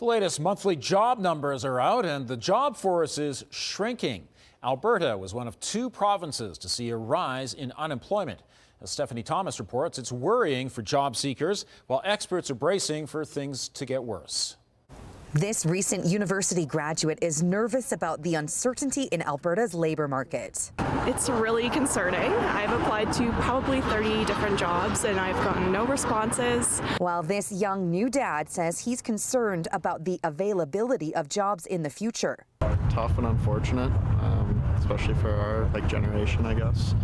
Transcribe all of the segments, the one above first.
The latest monthly job numbers are out and the job force is shrinking. Alberta was one of two provinces to see a rise in unemployment. As Stephanie Thomas reports, it's worrying for job seekers, while experts are bracing for things to get worse. This recent university graduate is nervous about the uncertainty in Alberta's labor market. It's really concerning. I've applied to probably 30 different jobs and I've gotten no responses. While this young new dad says he's concerned about the availability of jobs in the future. Tough and unfortunate, especially for our generation, I guess.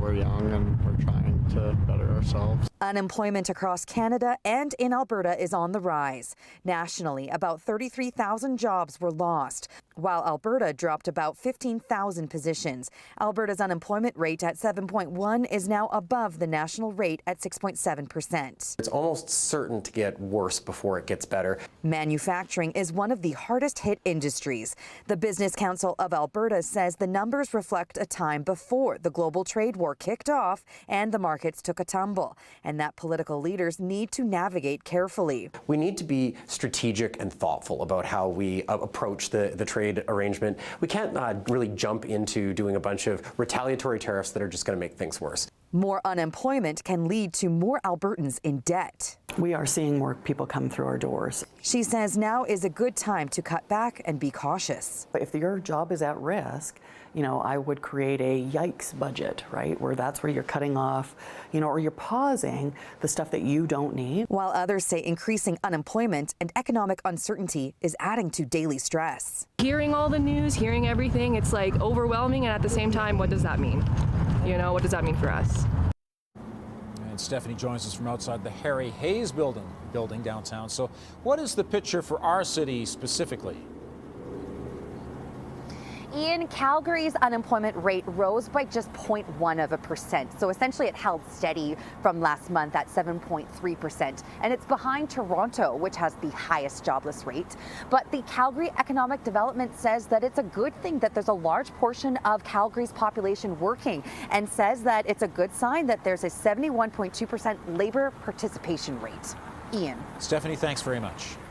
We're young and we're trying to better ourselves. Unemployment across Canada and in Alberta is on the rise. Nationally, about 33,000 jobs were lost, while Alberta dropped about 15,000 positions. Alberta's unemployment rate at 7.1 is now above the national rate at 6.7%. It's almost certain to get worse before it gets better. Manufacturing is one of the hardest hit industries. The Business Council of Alberta says the numbers reflect a time before the global trade war kicked off and the markets took a tumble, and that political leaders need to navigate carefully. We need to be strategic and thoughtful about how we approach the trade arrangement. We can't really jump into doing a bunch of retaliatory tariffs that are just going to make things worse. More unemployment can lead to more Albertans in debt. We are seeing more people come through our doors. She says now is a good time to cut back and be cautious. If your job is at risk, I would create a yikes budget, right? Where that's where you're cutting off, or you're pausing the stuff that you don't need. While others say increasing unemployment and economic uncertainty is adding to daily stress. Hearing all the news, hearing everything, it's overwhelming, and at the same time, what does that mean? What does that mean for us? And Stephanie joins us from outside the Harry Hayes building downtown. So what is the picture for our city specifically? Ian, Calgary's unemployment rate rose by just 0.1%. So essentially it held steady from last month at 7.3%. And it's behind Toronto, which has the highest jobless rate. But the Calgary Economic Development says that it's a good thing that there's a large portion of Calgary's population working, and says that it's a good sign that there's a 71.2% labor participation rate. Ian. Stephanie, thanks very much.